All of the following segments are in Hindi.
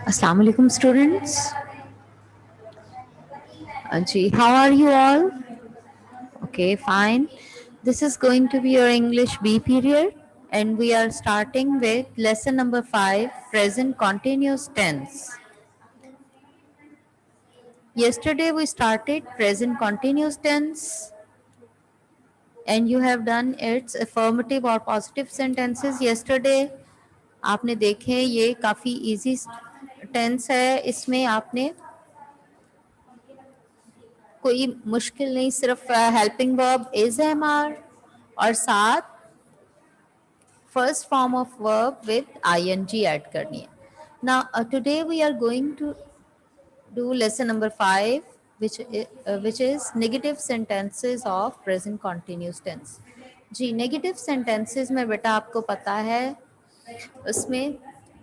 Assalamu alaikum students. Ji, how are you all? Okay, fine. This is going to be your English B period and we are starting with lesson number 5, present continuous tense. Yesterday we started present continuous tense and you have done its affirmative or positive sentences yesterday. आपने देखे ये काफ़ी इजी टेंस है, इसमें आपने कोई मुश्किल नहीं, सिर्फ helping verb is am are और साथ first form of verb with ING add करनी है. Now today we are going to do lesson number 5 which is negative sentences of present continuous tense. जी, नेगेटिव सेंटेंसेस में बेटा आपको पता है उसमें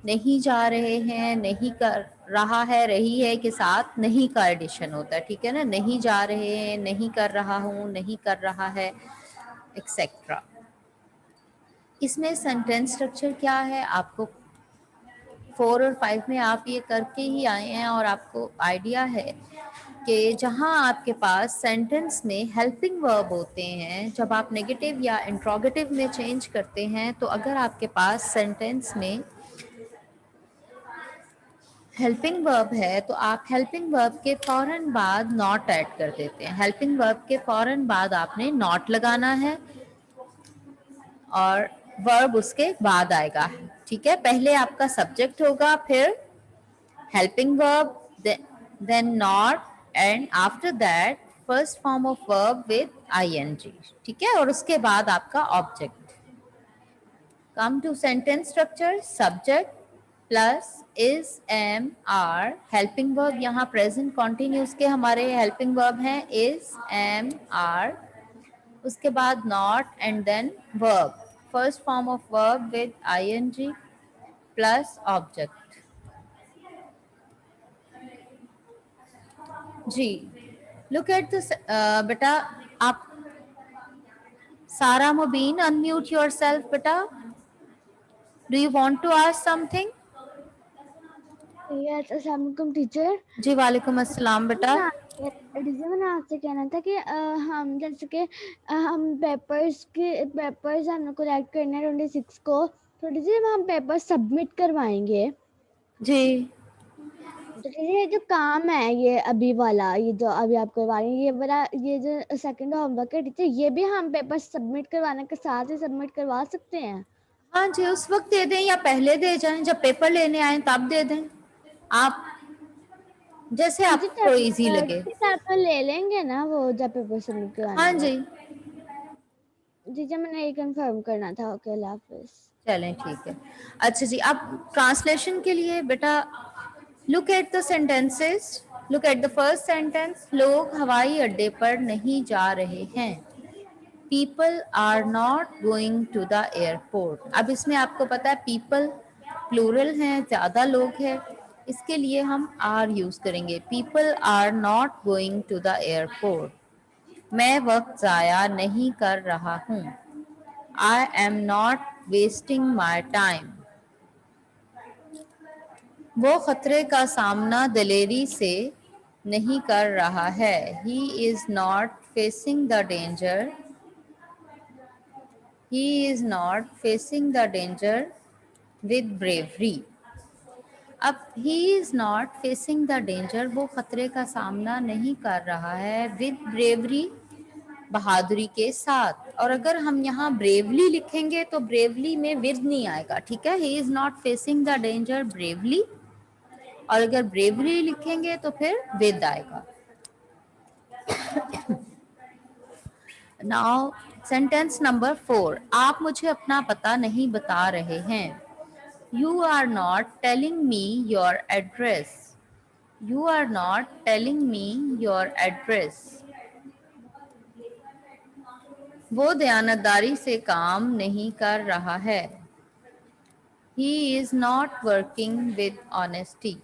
नहीं जा रहे हैं, नहीं कर रहा है, रही है के साथ नहीं का एडिशन होता है. ठीक है ना, नहीं जा रहे हैं, नहीं कर रहा हूँ, नहीं कर रहा है, एक्सेट्रा. इसमें सेंटेंस स्ट्रक्चर क्या है, आपको 4 और 5 में आप ये करके ही आए हैं और आपको आइडिया है कि जहाँ आपके पास सेंटेंस में हेल्पिंग वर्ब होते हैं, जब आप नेगेटिव या इंट्रोगेटिव में चेंज करते हैं, तो अगर आपके पास सेंटेंस में हेल्पिंग वर्ब है तो आप हेल्पिंग वर्ब के फौरन बाद नॉट ऐड कर देते हैं. हेल्पिंग वर्ब के फौरन बाद आपने नॉट लगाना है और वर्ब उसके बाद आएगा. ठीक है, पहले आपका सब्जेक्ट होगा, फिर helping verb, then not and after that first form of verb with ING. ठीक है, और उसके बाद आपका object. Come to sentence structure, subject plus is am are. Helping verb यहाँ प्रेजेंट कॉन्टिन्यूस के हमारे हेल्पिंग वर्ब हैं इज एम आर, उसके बाद not and then verb, first form of verb with ING plus object. जी, लुक एट दिस बेटा. आप सारा मुबीन, अनम्यूट योरसेल्फ बेटा. Do you want to ask something? Yes, अस्सलाम वालेकुम टीचर. जी वालेकुम अस्सलाम बेटा. मैंने आपसे कहना था कि हम जैसे कि हम पेपर्स हम कलेक्ट करने हैं 26 को, तो टीचर हम पेपर सबमिट करवाएंगे. जी, तो ये जो काम है, ये अभी वाला, ये जो अभी आप करवा रही हैं, ये वाला, ये जो सेकंड होमवर्क है टीचर, ये भी हम पेपर सबमिट करवाने के साथ ही सबमिट करवा सकते हैं? हाँ जी, उस वक्त दे दें या पहले दे जाएं, जब पेपर लेने आए तब दे दें, आप जैसे आपको इजी लगे. पेपर ले लेंगे ना वो जब पेपर सबमिट हाँ करवाने जी, वक्त? टीचर मैंने ये कंफर्म करना था. ओके, अल्लाह हाफिज. चलें ठीक है. अच्छा जी, अब ट्रांसलेशन के लिए बेटा look at the sentences. Look at the first sentence. लोग हवाई अड्डे पर नहीं जा रहे हैं. People are not going to the airport. अब इसमें आपको पता है पीपल प्लूरल हैं, ज़्यादा लोग हैं, इसके लिए हम आर यूज़ करेंगे. People are not going to the airport. मैं वक्त ज़ाया नहीं कर रहा हूँ. I am not wasting my time. वो खतरे का सामना दिलेरी से नहीं कर रहा है. He is not facing the danger. He is not facing the danger with bravery. अब he is not facing the danger, वो खतरे का सामना नहीं कर रहा है, with bravery, बहादुरी के साथ. और अगर हम यहाँ bravely लिखेंगे तो bravely में with नहीं आएगा. ठीक है, he is not facing the danger bravely, और अगर bravery लिखेंगे तो फिर with आएगा. Now sentence number 4. आप मुझे अपना पता नहीं बता रहे हैं. You are not telling me your address. You are not telling me your address. वो दयानतदारी से काम नहीं कर रहा है. He is not working with honesty.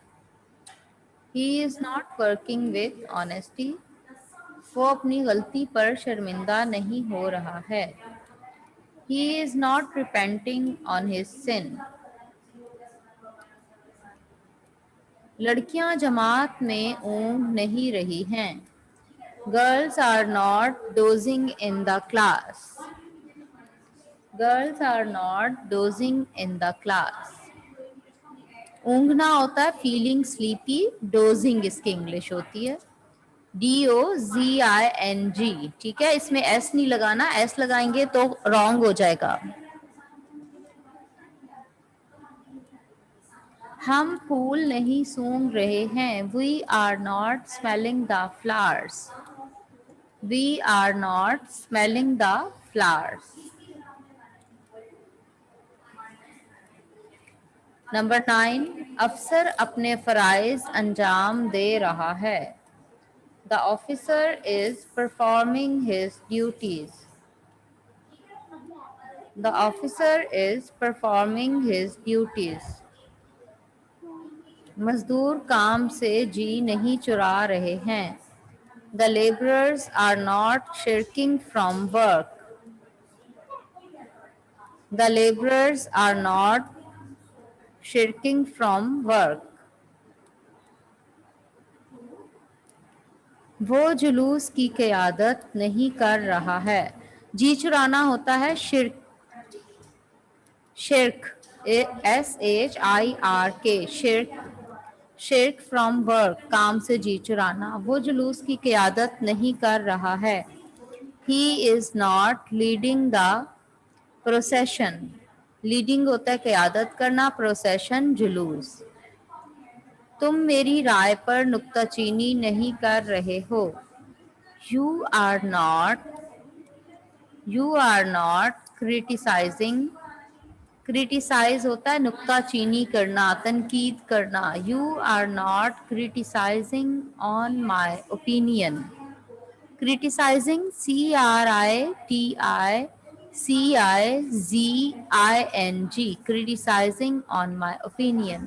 He is not working with honesty. वो अपनी गलती पर शर्मिंदा नहीं हो रहा है. He is not repenting on his sin. लड़कियां जमात में ऊँघ नहीं रही हैं. Girls are not dozing in the class. Girls are not dozing in the class. ऊँघना होता है फीलिंग स्लीपी, डोजिंग इसकी इंग्लिश होती है DOZING. ठीक है, इसमें एस नहीं लगाना, एस लगाएंगे तो रॉन्ग हो जाएगा. हम फूल नहीं सूंघ रहे हैं. We are not smelling the flowers. We are not smelling the flowers. Number 9, अफसर अपने फराइज अंजाम दे रहा है. The officer is performing his duties. The officer is performing his duties. मजदूर काम से जी नहीं चुरा रहे हैं. The labourers are not shirking from work. The labourers are not shirking from work. वो जुलूस की क़यादत नहीं कर रहा है. जी चुराना होता है शिरक. शिरक SHIRK. शिरक. शिरक फ्रॉम वर्क, काम से जी चुराना. वो जुलूस की क़यादत नहीं कर रहा है. He is not leading the procession. Leading होता है क़यादत करना, प्रोसेशन जुलूस. तुम मेरी राय पर नुक्ताचीनी नहीं कर रहे हो. You are not criticizing. Criticize होता है नुक्ताचीनी करना, तनकीद करना. You are not criticizing on my opinion. Criticizing CRITICIZING. Criticizing on my opinion.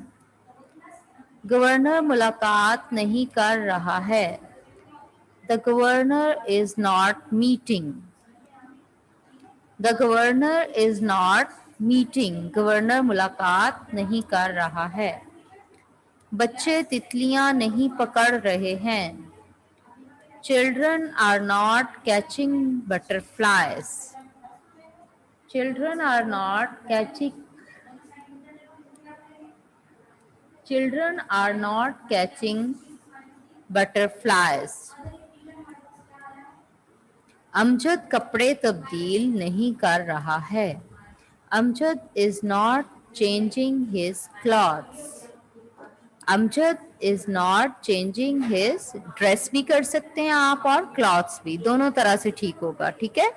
Governor मुलाकात नहीं कर रहा है. The governor is not meeting. The governor is not meeting. Governor मुलाकात नहीं कर रहा है. बच्चे तितलियां नहीं पकड़ रहे हैं. Children are not catching butterflies. Children are not catching. Children are not catching butterflies. Amjad कपड़े तब्दील नहीं कर रहा है. Amjad is not changing his clothes. Amjad is not changing his dress भी कर सकते हैं आप और क्लॉथ्स भी, दोनों तरह से ठीक होगा. ठीक है,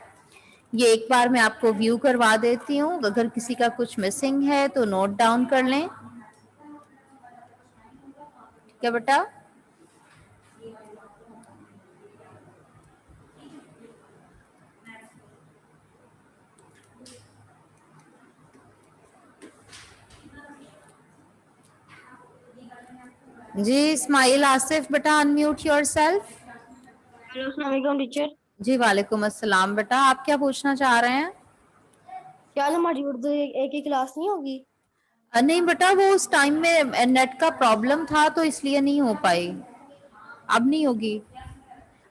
ये एक बार मैं आपको व्यू करवा देती हूँ. अगर किसी का कुछ मिसिंग है तो नोट डाउन कर लें. ठीक है बेटा. जी इस्माइल आसिफ बेटा, अनम्यूट योरसेल्फ. हेलो, अस्सलाम वालेकुम टीचर. जी वालेकुम अस्सलाम बेटा, आप क्या पूछना चाह रहे हैं? क्या हमारी उर्दू एक ही क्लास नहीं होगी? नहीं बेटा, वो उस टाइम में नेट का प्रॉब्लम था तो इसलिए नहीं हो पाई. अब नहीं होगी,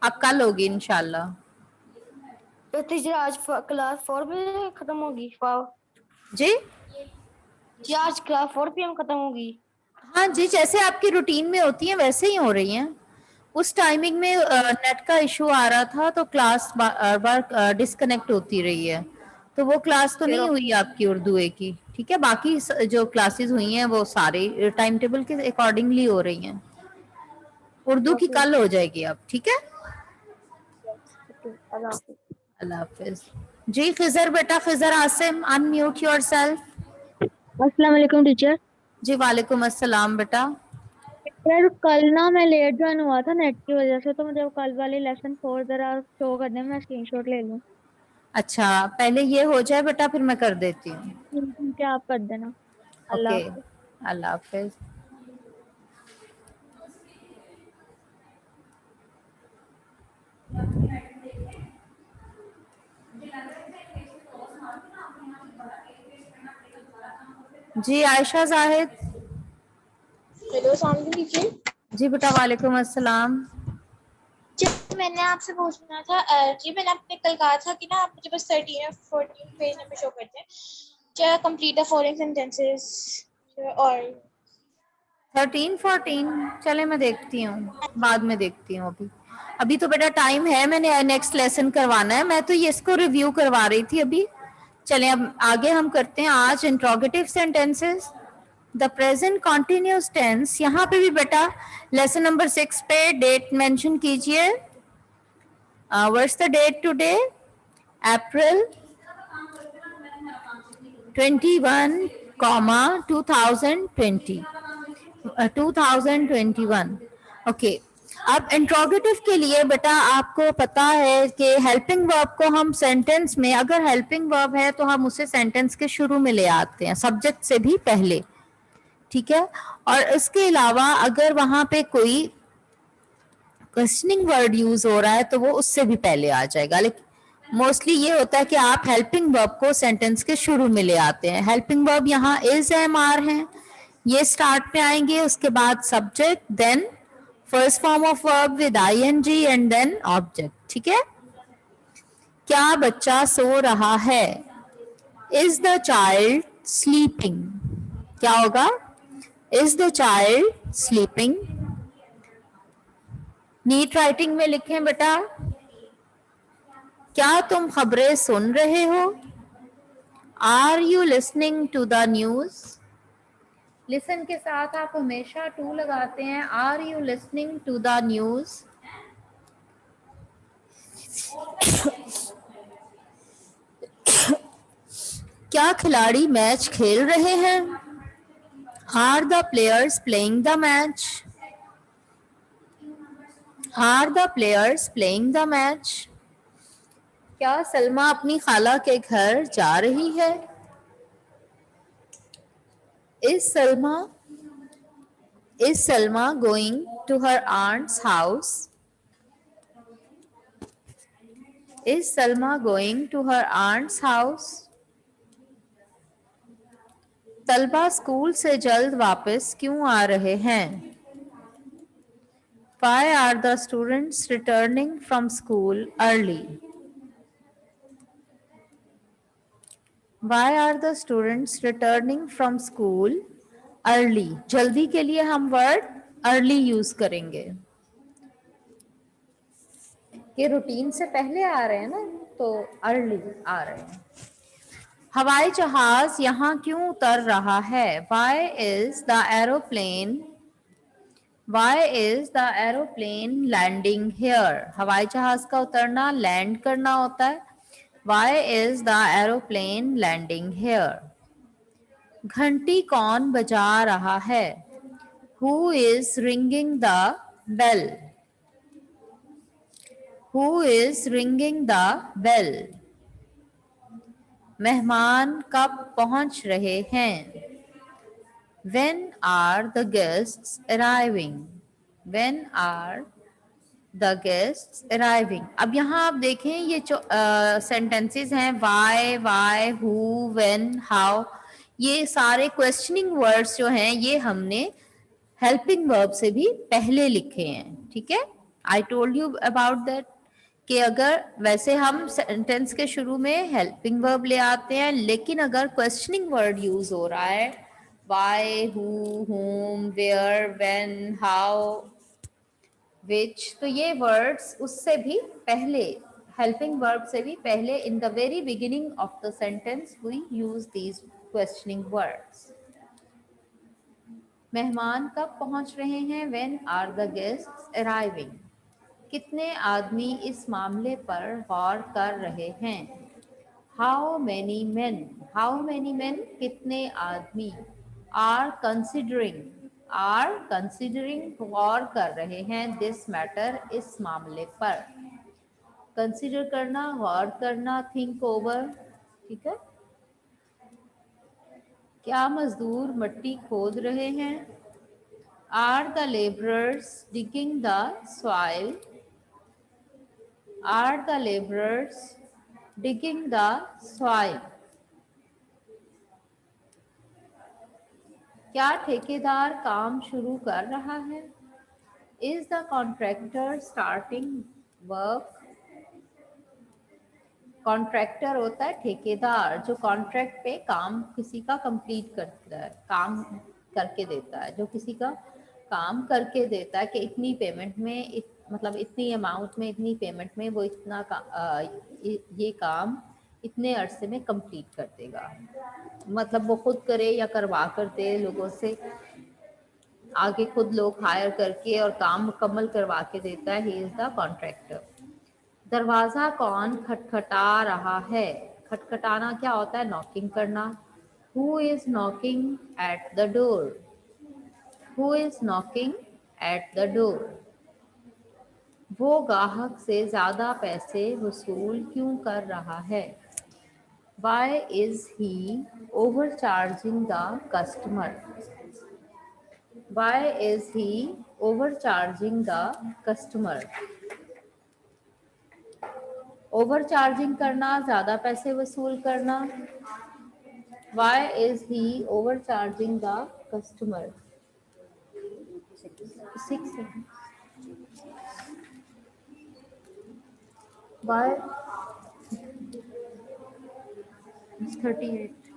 अब कल होगी इंशाल्लाह. तो टीचर आज क्लास 4 पे खत्म होगी. जी आज क्लास 4 PM खत्म होगी. हाँ जी, जैसे आपकी रूटीन में होती हैं वैसे ही हो रही हैं. उस टाइमिंग में नेट का इशू आ रहा था तो क्लास बार बार डिस्कनेक्ट होती रही है. तो वो क्लास तो नहीं हुई आपकी उर्दू ए की. ठीक है, बाकी जो क्लासेस हुई हैं वो सारे टाइम टेबल के अकॉर्डिंगली हो रही हैं. उर्दू की कल हो जाएगी अब. ठीक है, अल्लाह हाफिज. जी खिजर बेटा, खिजर आसिम, अनम्यूट योरसेल्फ. अस्सलाम वालेकुम टीचर. जी वालेकुम अस्सलाम बेटा. यार कल ना मैं लेट ज्वाइन हुआ था नेट की वजह से, तो मुझे कल वाले लेसन 4 जरा शो करने में, मैं स्क्रीनशॉट ले लूं. अच्छा, पहले ये हो जाए बेटा फिर मैं कर देती हूँ. ठीक है, आप कर देना. अल्लाह ओके, अल्लाह हाफिज. जी आयशा जाहिद। हेलो अस्सलाम टीचर। जी बेटा वालेकुम अस्सलाम। जी मैंने आपसे पूछना था जी मैंने आपने कल कहा था कि ना आप मुझे बस 13 और 14 पेज नंबर शो करते हैं। क्या कंप्लीट द फॉलोइंग सेंटेंसेस और 13 14 चले मैं देखती हूँ, बाद में देखती हूँ। अभी अभी तो बेटा टाइम है, मैंने नेक्स्ट लेसन करवाना है, मैं तो ये इसको रिव्यू करवा रही थी अभी। चलें अब आगे हम करते हैं आज interrogative sentences. The present continuous tense, यहाँ पे भी बेटा लेसन नंबर 6 पे डेट मेंशन कीजिए। What's the date today? April 21, 2020 2021। Okay, अब इंट्रोगेटिव के लिए बेटा आपको पता है कि हेल्पिंग वर्ब को हम सेंटेंस में, अगर हेल्पिंग वर्ब है तो हम उसे सेंटेंस के शुरू में ले आते हैं, सब्जेक्ट से भी पहले, ठीक है। और इसके अलावा अगर वहां पे कोई क्वेश्चनिंग वर्ड यूज हो रहा है तो वो उससे भी पहले आ जाएगा, लेकिन मोस्टली ये होता है कि आप हेल्पिंग वर्ब को सेंटेंस के शुरू में ले आते हैं। हेल्पिंग वर्ब यहाँ इज एम आर है, ये स्टार्ट में आएंगे, उसके बाद subject, then first form of verb with ING and then object, ठीक है। क्या बच्चा सो रहा है? Is the child sleeping? क्या होगा? Is the child sleeping. Neat writing में लिखें बेटा, क्या तुम खबरें सुन रहे हो? Are you listening to the news? Listen के साथ आप हमेशा टू लगाते हैं। Are you listening to the news? क्या खिलाड़ी मैच खेल रहे हैं? Are the players playing the match? Are the players playing the match? क्या सलमा अपनी खाला के घर जा रही है? Is Salma going to her aunt's house? Is Salma going to her aunt's house? तलबा स्कूल से जल्द वापस क्यों आ रहे हैं? Why are the students returning from school early? Why are the students returning from school early? जल्दी के लिए हम वर्ड early यूज करेंगे, ये रूटीन से पहले आ रहे हैं ना, तो early आ रहे हैं। हवाई जहाज यहाँ क्यों उतर रहा है? Why is the aeroplane landing here? हवाई जहाज का उतरना लैंड करना होता है। Why is the aeroplane landing here? घंटी कौन बजा रहा है? Who is ringing the bell? Who is ringing the bell? मेहमान कब पहुंच रहे हैं? When are the guests arriving? When are the guests arriving? अब यहाँ आप देखें ये जो sentences हैं, why, who, when, how, ये सारे questioning words जो हैं ये हमने helping verb से भी पहले लिखे हैं, ठीक है। I told you about that कि अगर वैसे हम सेंटेंस के शुरू में हेल्पिंग वर्ब ले आते हैं, लेकिन अगर क्वेश्चनिंग वर्ड यूज हो रहा है, why, who, whom, where, when, how, which, तो ये वर्ड्स उससे भी पहले, हेल्पिंग वर्ब से भी पहले, in the very beginning of the sentence we use these questioning words. मेहमान कब पहुंच रहे हैं? When are the guests arriving? कितने आदमी इस मामले पर गौर कर रहे हैं? How many men? How many men? कितने आदमी are considering गौर कर रहे हैं this matter, इस मामले पर। कंसिडर करना, गौर करना, थिंक ओवर, ठीक है। क्या मजदूर मिट्टी खोद रहे हैं? Are the laborers digging the soil? Are the laborers digging the soil? क्या ठेकेदार काम शुरू कर रहा है? Is the contractor starting work? Contractor होता है ठेकेदार जो कॉन्ट्रैक्ट पे काम किसी का कंप्लीट करता है, काम करके देता है, जो किसी का काम करके देता है कि इतनी पेमेंट में मतलब इतनी अमाउंट में इतनी पेमेंट में वो इतना ये काम इतने अरसे में कंप्लीट कर देगा। मतलब वो खुद करे या करवा कर दे लोगों से, आगे खुद लोग हायर करके और काम मुकम्मल करवा के देता है। He is the contractor. दरवाजा कौन खटखटा रहा है? खटखटाना क्या होता है? नॉकिंग करना। Who is knocking at the door? Who is knocking at the door? वो ग्राहक से ज्यादा पैसे वसूल क्यों कर रहा है? Why is he overcharging the customer? Why is he overcharging the customer? Overcharging करना, ज्यादा पैसे वसूल करना। Why is he overcharging the customer? 6 Why? It's 38.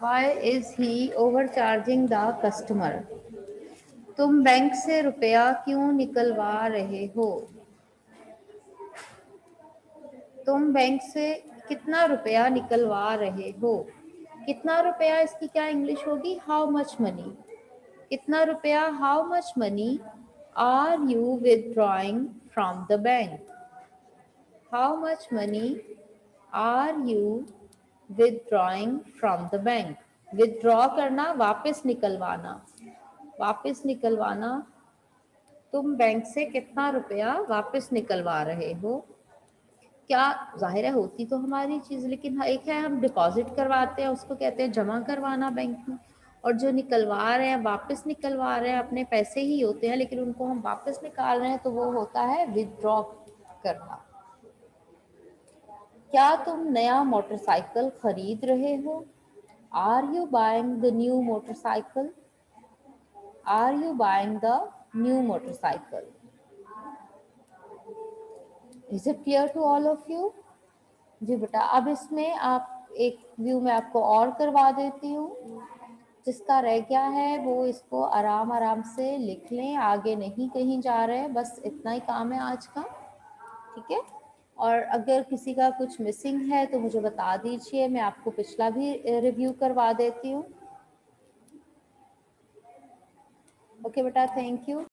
Why is he overcharging the customer? तुम बैंक से रुपया क्यों निकलवा रहे हो? तुम बैंक से कितना रुपया निकलवा रहे हो? कितना रुपया, इसकी क्या इंग्लिश होगी? How much money. कितना रुपया? How much money are you withdrawing from the bank? How much money are you withdrawing from the bank? Withdraw करना, वापस निकलवाना। वापस निकलवाना। तुम बैंक से कितना रुपया वापस निकलवा रहे हो? क्या जाहिर है होती तो हमारी चीज, लेकिन एक है हम डिपॉजिट करवाते हैं, उसको कहते हैं जमा करवाना बैंक में, और जो निकलवा रहे हैं, वापस निकलवा रहे हैं, अपने पैसे ही होते हैं लेकिन उनको हम वापस निकाल रहे हैं, तो वो होता है विथड्रॉ करना। क्या तुम नया मोटरसाइकिल खरीद रहे हो? Are you buying the new motorcycle? Are you buying the new motorcycle? Is it clear to all of you? जी बेटा, अब इसमें आप एक व्यू में आपको और करवा देती हूँ। जिसका रह गया है वो इसको आराम आराम से लिख लें, आगे नहीं कहीं जा रहे हैं, बस इतना ही काम है आज का। ठीक है, और अगर किसी का कुछ मिसिंग है तो मुझे बता दीजिए, मैं आपको पिछला भी रिव्यू करवा देती हूँ। ओके बेटा, थैंक यू।